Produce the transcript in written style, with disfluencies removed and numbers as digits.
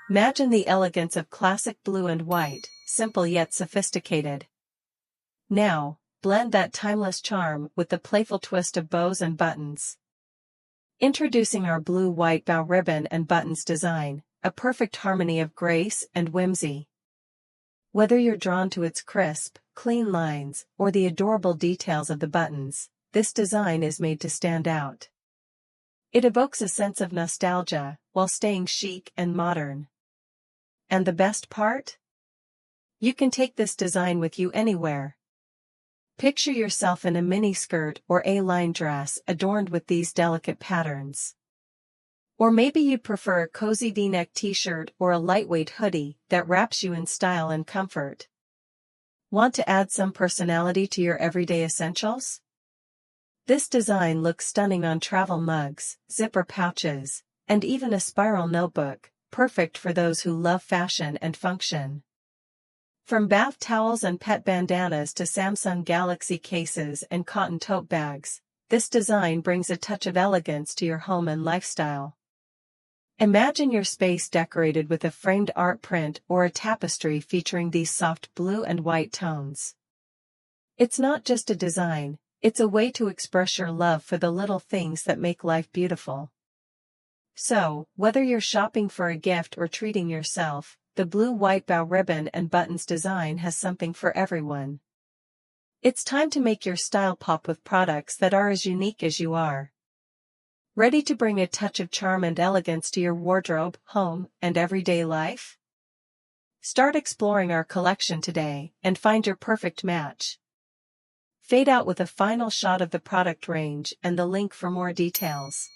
Imagine the elegance of classic blue and white, simple yet sophisticated. Now, blend that timeless charm with the playful twist of bows and buttons. Introducing our blue-white bow ribbon and buttons design, a perfect harmony of grace and whimsy. Whether you're drawn to its crisp, clean lines, or the adorable details of the buttons, this design is made to stand out. It evokes a sense of nostalgia, while staying chic and modern. And the best part? You can take this design with you anywhere. Picture yourself in a mini-skirt or A-line dress adorned with these delicate patterns. Or maybe you prefer a cozy V-neck t-shirt or a lightweight hoodie that wraps you in style and comfort. Want to add some personality to your everyday essentials? This design looks stunning on travel mugs, zipper pouches, and even a spiral notebook, perfect for those who love fashion and function. From bath towels and pet bandanas to Samsung Galaxy cases and cotton tote bags, this design brings a touch of elegance to your home and lifestyle. Imagine your space decorated with a framed art print or a tapestry featuring these soft blue and white tones. It's not just a design, it's a way to express your love for the little things that make life beautiful. So, whether you're shopping for a gift or treating yourself, the blue-white bow ribbon and buttons design has something for everyone. It's time to make your style pop with products that are as unique as you are. Ready to bring a touch of charm and elegance to your wardrobe, home, and everyday life? Start exploring our collection today and find your perfect match. Fade out with a final shot of the product range and the link for more details.